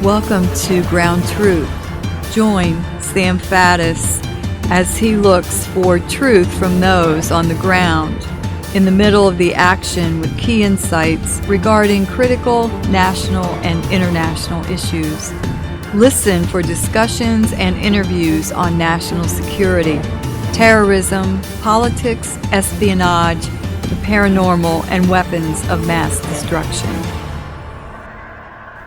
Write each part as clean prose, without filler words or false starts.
Welcome to Ground Truth. Join Sam Faddis as he looks for truth from those on the ground, in the middle of the action with key insights regarding critical national and international issues. Listen for discussions and interviews on national security, terrorism, politics, espionage, the paranormal, and weapons of mass destruction.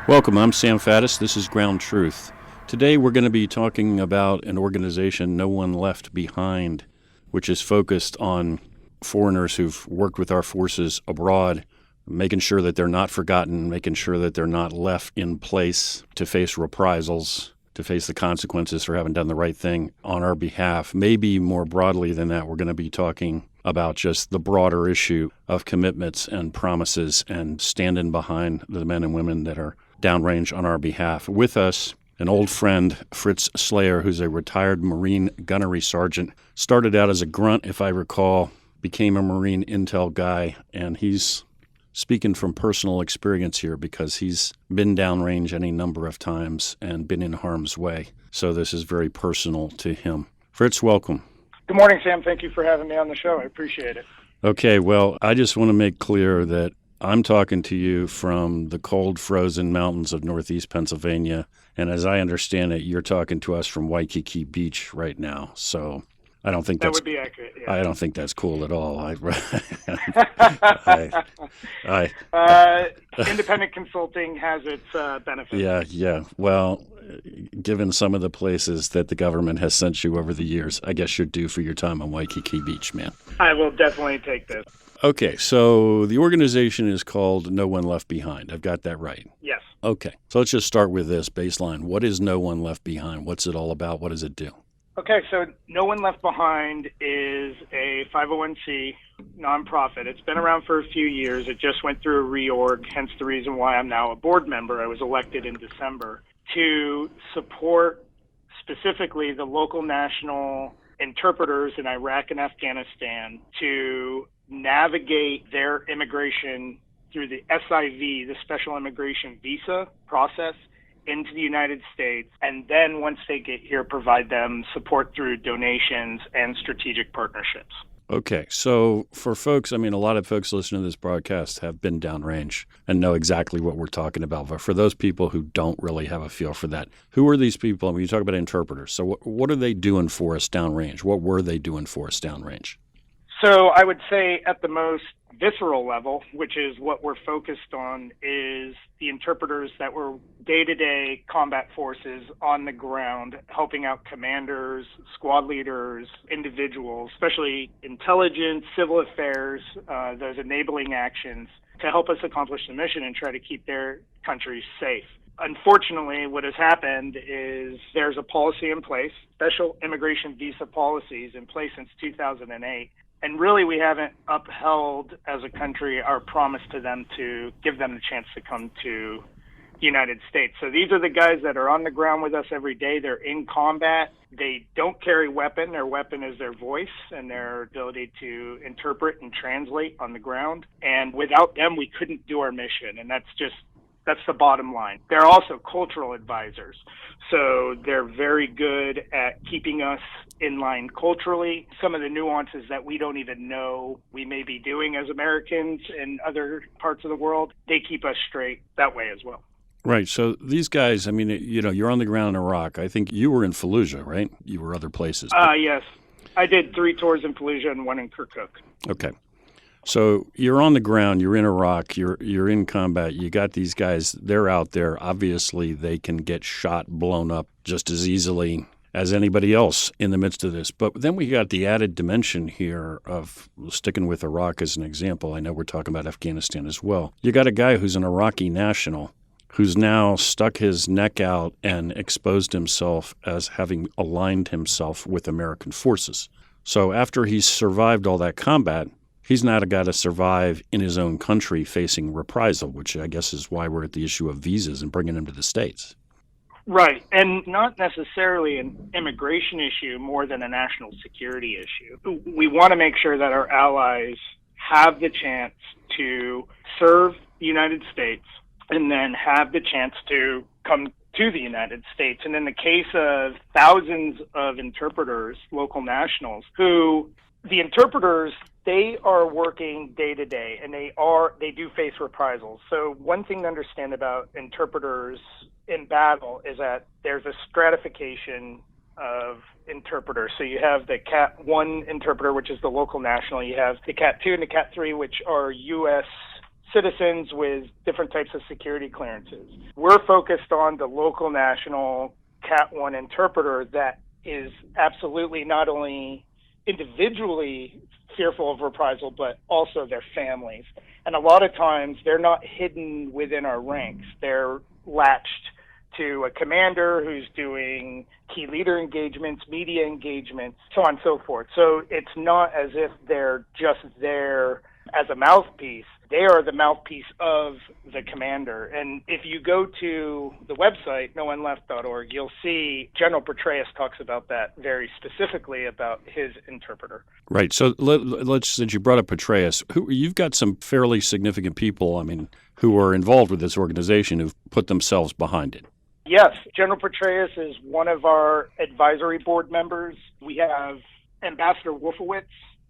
Welcome, I'm Sam Faddis. This is Ground Truth. Today we're going to be talking about an organization, No One Left Behind, which is focused on foreigners who've worked with our forces abroad, making sure that they're not forgotten, making sure that they're not left in place to face reprisals, to face the consequences for having done the right thing on our behalf. Maybe more broadly than that, we're going to be talking about just the broader issue of commitments and promises and standing behind the men and women that are downrange on our behalf. With us, an old friend, Fritz Sleigher, who's a retired Marine gunnery sergeant. Started out as a grunt, if I recall, became a Marine intel guy, and he's speaking from personal experience here because he's been downrange any number of times and been in harm's way. So this is very personal to him. Fritz, welcome. Good morning, Sam. Thank you for having me on the show. I appreciate it. Okay, well, I just want to make clear that I'm talking to you from the cold, frozen mountains of northeast Pennsylvania, and as I understand it, you're talking to us from Waikiki Beach right now. So I don't think that would be accurate. Yeah. I don't think that's cool at all. Independent consulting has its benefits. Yeah. Well, given some of the places that the government has sent you over the years, I guess you're due for your time on Waikiki Beach, man. I will definitely take this. Okay, so the organization is called No One Left Behind. I've got that right? Yes. Okay, so let's just start with this baseline. What is No One Left Behind? What's it all about? What does it do? Okay, so No One Left Behind is a 501c nonprofit. It's been around for a few years. It just went through a reorg, hence the reason why I'm now a board member. I was elected in December to support specifically the local national interpreters in Iraq and Afghanistan to navigate their immigration through the SIV, the Special Immigration Visa process, into the United States, and then once they get here, provide them support through donations and strategic partnerships. Okay, so for folks, a lot of folks listening to this broadcast have been downrange and know exactly what we're talking about. But for those people who don't really have a feel for that, who are these people? You talk about interpreters. So what are they doing for us downrange? What were they doing for us downrange? So I would say at the most visceral level, which is what we're focused on, is the interpreters that were day-to-day combat forces on the ground, helping out commanders, squad leaders, individuals, especially intelligence, civil affairs, those enabling actions to help us accomplish the mission and try to keep their countries safe. Unfortunately, what has happened is there's a policy in place, special immigration visa policies in place since 2008. And really, we haven't upheld as a country our promise to them to give them the chance to come to the United States. So these are the guys that are on the ground with us every day. They're in combat. They don't carry weapon. Their weapon is their voice and their ability to interpret and translate on the ground. And without them, we couldn't do our mission. And that's the bottom line. They're also cultural advisors. So they're very good at keeping us in line culturally. Some of the nuances that we don't even know we may be doing as Americans in other parts of the world, they keep us straight that way as well. Right. So these guys, you're on the ground in Iraq. I think you were in Fallujah, right? You were other places. Yes. I did 3 tours in Fallujah and 1 in Kirkuk. Okay. So you're on the ground, you're in Iraq, you're in combat, you got these guys, they're out there. Obviously, they can get shot, blown up just as easily as anybody else in the midst of this. But then we got the added dimension here of sticking with Iraq as an example. I know we're talking about Afghanistan as well. You got a guy who's an Iraqi national who's now stuck his neck out and exposed himself as having aligned himself with American forces. So after he's survived all that combat, he's not got to survive in his own country facing reprisal, which I guess is why we're at the issue of visas and bringing him to the States. Right, and not necessarily an immigration issue more than a national security issue. We want to make sure that our allies have the chance to serve the United States and then have the chance to come to the United States. And in the case of thousands of interpreters, local nationals, who the interpreters, they are working day to day, and they do face reprisals. So one thing to understand about interpreters in battle is that there's a stratification of interpreters. So you have the Cat 1 interpreter, which is the local national. You have the Cat 2 and the Cat 3, which are U.S. citizens with different types of security clearances. We're focused on the local national Cat 1 interpreter that is absolutely not only individually fearful of reprisal, but also their families. And a lot of times they're not hidden within our ranks. They're latched to a commander who's doing key leader engagements, media engagements, so on and so forth. So it's not as if they're just there as a mouthpiece. They are the mouthpiece of the commander. And if you go to the website, nooneleft.org, you'll see General Petraeus talks about that very specifically about his interpreter. Right. So let's, since you brought up Petraeus, you've got some fairly significant people, who are involved with this organization who've put themselves behind it. Yes, General Petraeus is one of our advisory board members. We have Ambassador Wolfowitz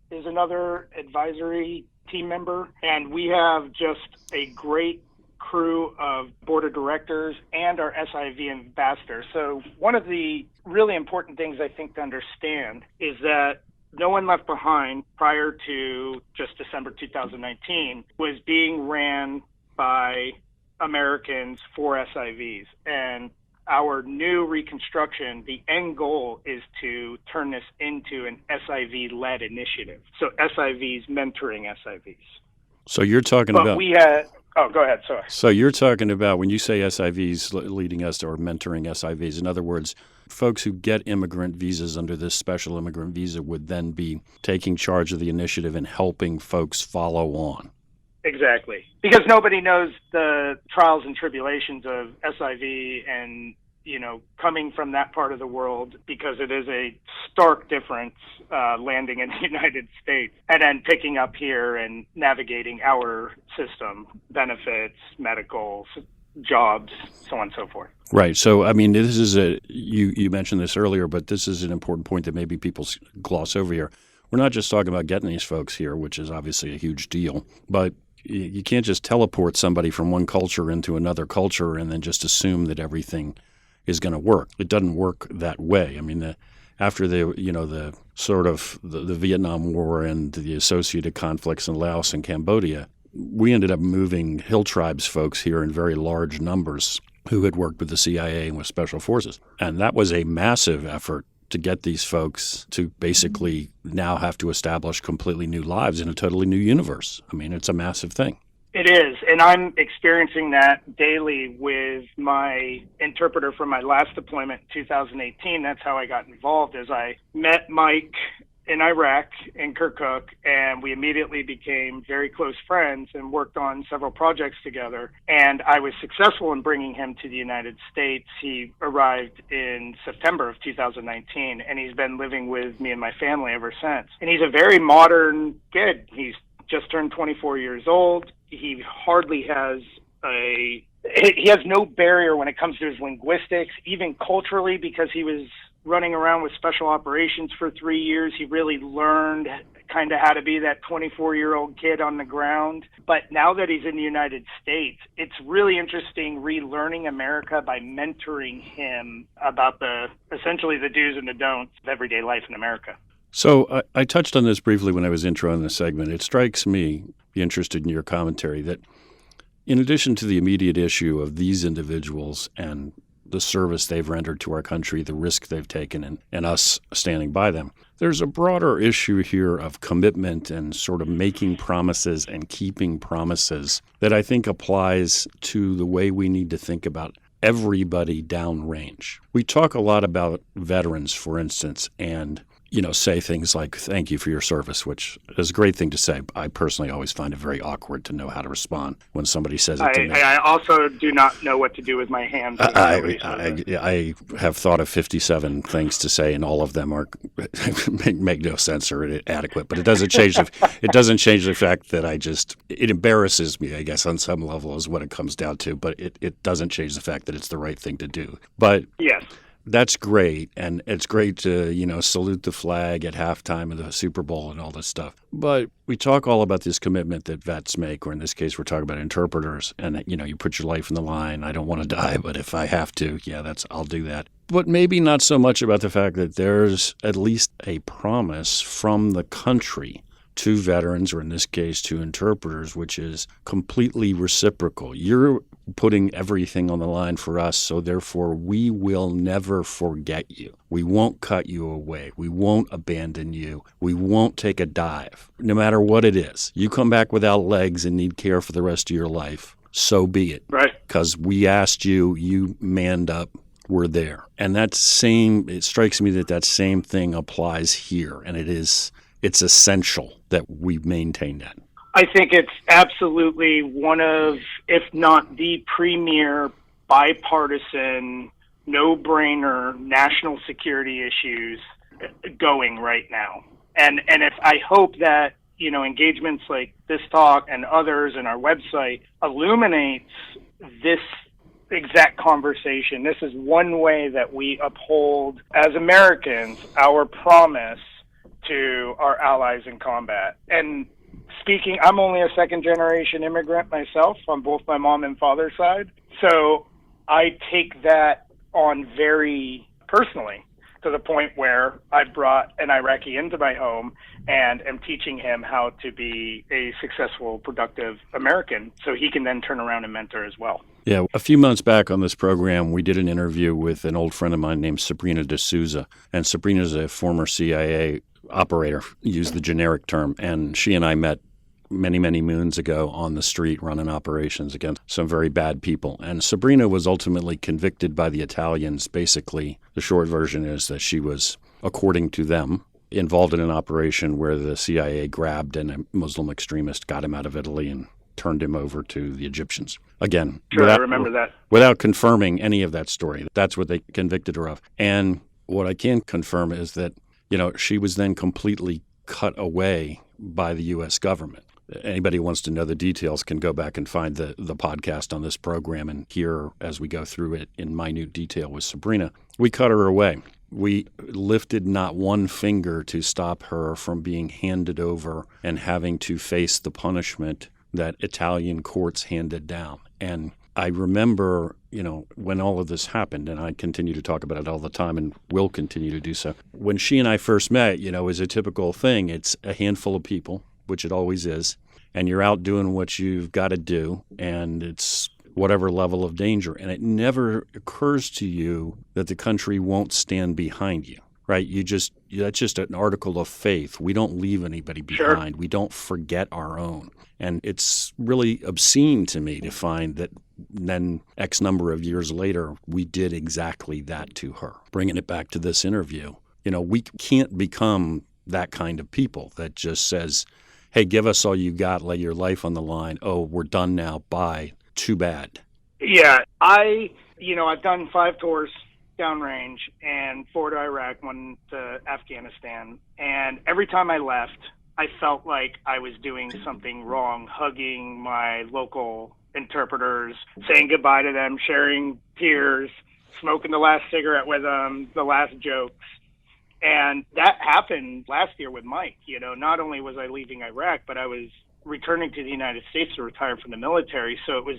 is another advisory team member, and we have just a great crew of board of directors and our SIV ambassador. So one of the really important things I think to understand is that No One Left Behind, prior to just December 2019, was being ran by Americans for SIVs. And our new reconstruction, the end goal is to turn this into an SIV-led initiative. So SIVs mentoring SIVs. So you're talking about... go ahead, sorry. So you're talking about, when you say SIVs leading us or mentoring SIVs, in other words, folks who get immigrant visas under this special immigrant visa would then be taking charge of the initiative and helping folks follow on. Exactly. Because nobody knows the trials and tribulations of SIV and, coming from that part of the world, because it is a stark difference landing in the United States and then picking up here and navigating our system, benefits, medical, jobs, so on and so forth. Right. So, this is you mentioned this earlier, but this is an important point that maybe people gloss over here. We're not just talking about getting these folks here, which is obviously a huge deal, but you can't just teleport somebody from one culture into another culture and then just assume that everything is going to work. It doesn't work that way. After the Vietnam War and the associated conflicts in Laos and Cambodia, we ended up moving Hill Tribes folks here in very large numbers who had worked with the CIA and with special forces. And that was a massive effort to get these folks to basically now have to establish completely new lives in a totally new universe. It's a massive thing. It is, and I'm experiencing that daily with my interpreter from my last deployment in 2018. That's how I got involved, as I met Mike in Iraq, in Kirkuk, and we immediately became very close friends and worked on several projects together. And I was successful in bringing him to the United States. He arrived in September of 2019, and he's been living with me and my family ever since. And he's a very modern kid. He's just turned 24 years old. He hardly has he has no barrier when it comes to his linguistics, even culturally, because he was running around with special operations for 3 years. He really learned kind of how to be that 24-year-old kid on the ground. But now that he's in the United States, it's really interesting relearning America by mentoring him about essentially the do's and the don'ts of everyday life in America. So I touched on this briefly when I was introing the segment. It strikes me, be interested in your commentary, that in addition to the immediate issue of these individuals and the service they've rendered to our country, the risk they've taken, and us standing by them, there's a broader issue here of commitment and sort of making promises and keeping promises that I think applies to the way we need to think about everybody downrange. We talk a lot about veterans, for instance, and say things like, thank you for your service, which is a great thing to say. I personally always find it very awkward to know how to respond when somebody says it to me. I also do not know what to do with my hands. I have thought of 57 things to say, and all of them are make no sense or inadequate. But it doesn't change the fact that it embarrasses me, I guess, on some level is what it comes down to. But it doesn't change the fact that it's the right thing to do. But yes. That's great, and it's great to, salute the flag at halftime of the Super Bowl and all this stuff. But we talk all about this commitment that vets make, or in this case, we're talking about interpreters, and, you put your life in the line. I don't want to die, but if I have to, I'll do that. But maybe not so much about the fact that there's at least a promise from the country to veterans, or in this case, to interpreters, which is completely reciprocal. You're putting everything on the line for us, so therefore we will never forget you. We won't cut you away. We won't abandon you. We won't take a dive, no matter what it is. You come back without legs and need care for the rest of your life, so be it. Right. Because we asked you, you manned up, we're there. And it strikes me that same thing applies here, and it's essential that we maintain that. I think it's absolutely one of, if not the premier bipartisan, no-brainer national security issues going right now. And if I hope that, engagements like this talk and others and our website illuminates this exact conversation. This is one way that we uphold, as Americans, our promise to our allies in combat. And speaking, I'm only a second-generation immigrant myself on both my mom and father's side. So I take that on very personally, to the point where I brought an Iraqi into my home and am teaching him how to be a successful, productive American, so he can then turn around and mentor as well. Yeah, a few months back on this program, we did an interview with an old friend of mine named Sabrina D'Souza, and Sabrina's a former CIA operator, used the generic term, and she and I met many, many moons ago on the street running operations against some very bad people. And Sabrina was ultimately convicted by the Italians. Basically, the short version is that she was, according to them, involved in an operation where the CIA grabbed a Muslim extremist, got him out of Italy, and turned him over to the Egyptians. Again, I remember that. Without confirming any of that story. That's what they convicted her of. And what I can confirm is that, she was then completely cut away by the U.S. government. Anybody who wants to know the details can go back and find the podcast on this program and hear as we go through it in minute detail with Sabrina. We cut her away. We lifted not one finger to stop her from being handed over and having to face the punishment that Italian courts handed down. And I remember, when all of this happened, and I continue to talk about it all the time and will continue to do so. When she and I first met, it was a typical thing. It's a handful of people, which it always is, and you're out doing what you've got to do, and it's whatever level of danger. And it never occurs to you that the country won't stand behind you, right? That's just an article of faith. We don't leave anybody behind. Sure. We don't forget our own. And it's really obscene to me to find that then X number of years later, we did exactly that to her. Bringing it back to this interview, we can't become that kind of people that just says, hey, give us all you got, lay your life on the line. Oh, we're done now. Bye. Too bad. Yeah. I've done 5 tours downrange and 4 to Iraq, 1 to Afghanistan. And every time I left, I felt like I was doing something wrong, hugging my local interpreters, saying goodbye to them, sharing tears, smoking the last cigarette with them, the last jokes. And that happened last year with Mike. Not only was I leaving Iraq, but I was returning to the United States to retire from the military. So it was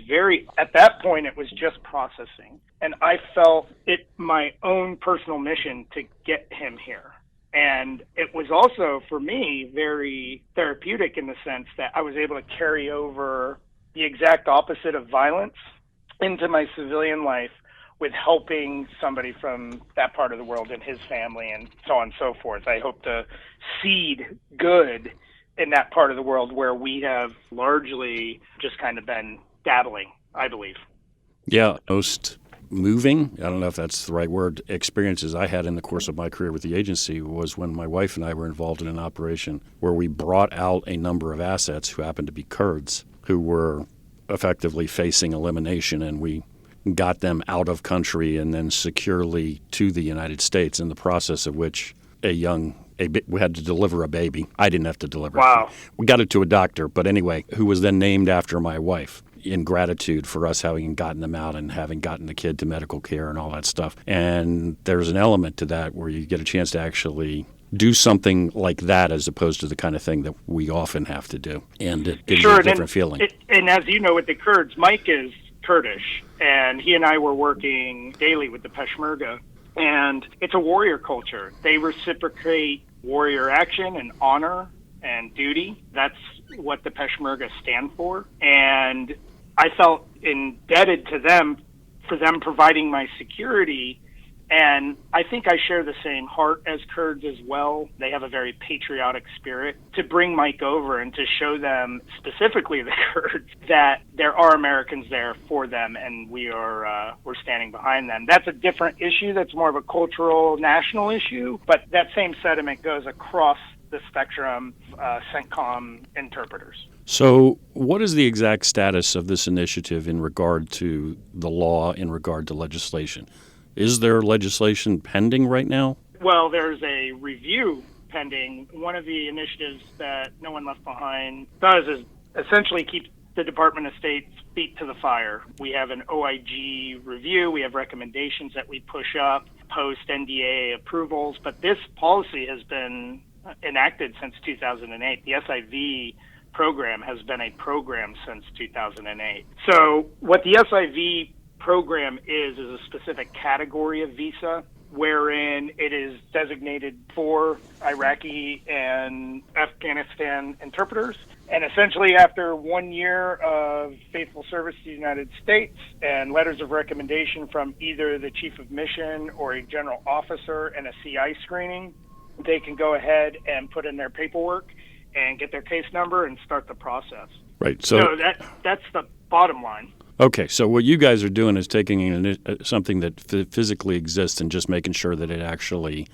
at that point, it was just processing. And I felt it my own personal mission to get him here. And it was also, for me, very therapeutic in the sense that I was able to carry over the exact opposite of violence into my civilian life with helping somebody from that part of the world and his family and so on and so forth. I hope to seed good in that part of the world where we have largely just kind of been dabbling, I believe. Yeah, most moving, I don't know if that's the right word, experiences I had in the course of my career with the agency was when my wife and I were involved in an operation where we brought out a number of assets who happened to be Kurds who were effectively facing elimination, and we got them out of country and then securely to the United States, in the process of which we had to deliver a baby. I didn't have to deliver Wow. it. We got it to a doctor, but anyway, who was then named after my wife, in gratitude for us having gotten them out and having gotten the kid to medical care and all that stuff. And there's an element to that where you get a chance to actually do something like that as opposed to the kind of thing that we often have to do. And it gives you a different feeling. And as you know, with the Kurds, Mike is Kurdish, and he and I were working daily with the Peshmerga. And it's a warrior culture. They reciprocate warrior action and honor and duty. That's what the Peshmerga stand for. And I felt indebted to them for them providing my security. And I think I share the same heart as Kurds as well. They have a very patriotic spirit. To bring Mike over and to show them, specifically the Kurds, that there are Americans there for them, and we're standing behind them. That's a different issue. That's more of a cultural, national issue. But that same sentiment goes across the spectrum of CENTCOM interpreters. So what is the exact status of this initiative in regard to the law, in regard to legislation? Is there legislation pending right now? Well, there's a review pending. One of the initiatives that No One Left Behind does is essentially keep the Department of State's feet to the fire. We have an OIG review. We have recommendations that we push up, post-NDA approvals. But this policy has been enacted since 2008. The SIV program has been a program since 2008. So what the SIV program is a specific category of visa wherein it is designated for Iraqi and Afghanistan interpreters. And essentially, after 1 year of faithful service to the United States and letters of recommendation from either the chief of mission or a general officer and a CI screening, they can go ahead and put in their paperwork and get their case number and start the process. Right. So that's the bottom line. Okay, so what you guys are doing is taking something that physically exists and just making sure that it actually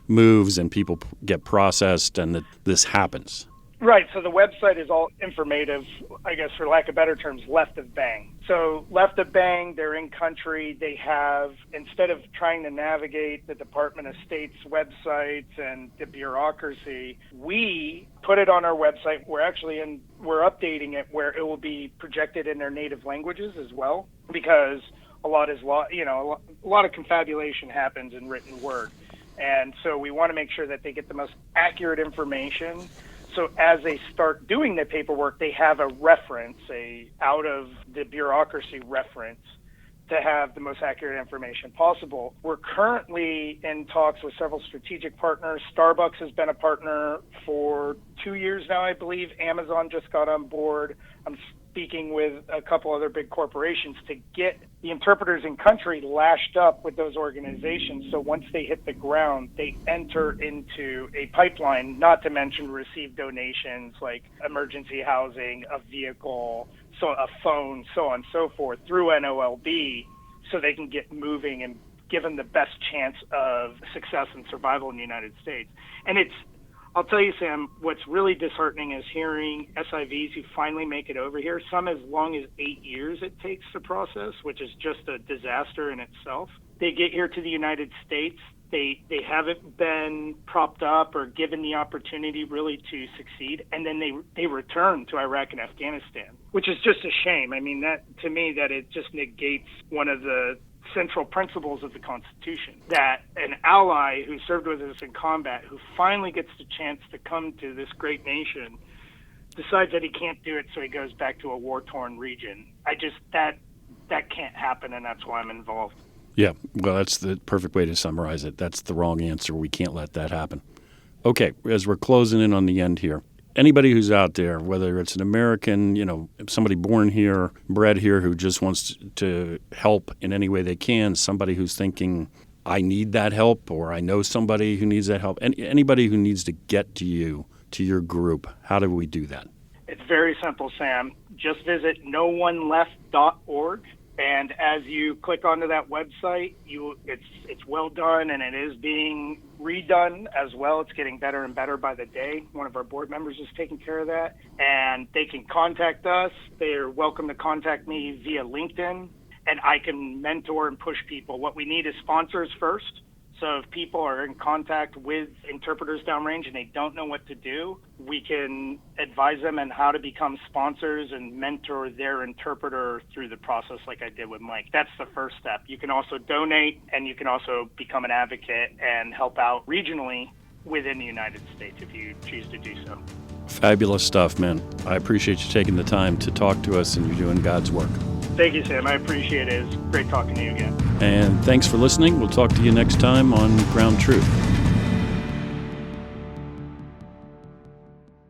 moves and people get processed and that this happens. Right, so the website is all informative, I guess, for lack of better terms, left of bang. So left of bang, they're in country. They have, instead of trying to navigate the Department of State's websites and the bureaucracy, we put it on our website. We're updating it where it will be projected in their native languages as well, because a lot of confabulation happens in written word. And so we want to make sure that they get the most accurate information. So as they start doing the paperwork, they have a reference, a out of the bureaucracy reference, to have the most accurate information possible. We're currently in talks with several strategic partners. Starbucks has been a partner for 2 years now, I believe. Amazon just got on board. I'm speaking with a couple other big corporations to get the interpreters in country lashed up with those organizations, so once they hit the ground, they enter into a pipeline, not to mention receive donations like emergency housing, a vehicle, so a phone, so on and so forth, through NOLB, so they can get moving and give them the best chance of success and survival in the United States. And I'll tell you, Sam, what's really disheartening is hearing SIVs who finally make it over here, some as long as 8 years it takes to process, which is just a disaster in itself. They get here to the United States. They haven't been propped up or given the opportunity really to succeed, and then they return to Iraq and Afghanistan, which is just a shame. I mean, that to me, that it just negates one of the central principles of the Constitution, that an ally who served with us in combat, who finally gets the chance to come to this great nation, decides that he can't do it, so he goes back to a war-torn region. That can't happen, and that's why I'm involved. Yeah, well, that's the perfect way to summarize it. That's the wrong answer. We can't let that happen. Okay, as we're closing in on the end here, anybody who's out there, whether it's an American, somebody born here, bred here, who just wants to help in any way they can, somebody who's thinking, I need that help, or I know somebody who needs that help, anybody who needs to get to you, to your group, how do we do that? It's very simple, Sam. Just visit nooneleft.org. And as you click onto that website, it's well done, and it is being redone as well. It's getting better and better by the day. One of our board members is taking care of that, and they can contact us. They're welcome to contact me via LinkedIn, and I can mentor and push people. What we need is sponsors first. So if people are in contact with interpreters downrange and they don't know what to do, we can advise them on how to become sponsors and mentor their interpreter through the process like I did with Mike. That's the first step. You can also donate, and you can also become an advocate and help out regionally within the United States if you choose to do so. Fabulous stuff, man. I appreciate you taking the time to talk to us, and you're doing God's work. Thank you, Sam. I appreciate it. It's great talking to you again. And thanks for listening. We'll talk to you next time on Ground Truth.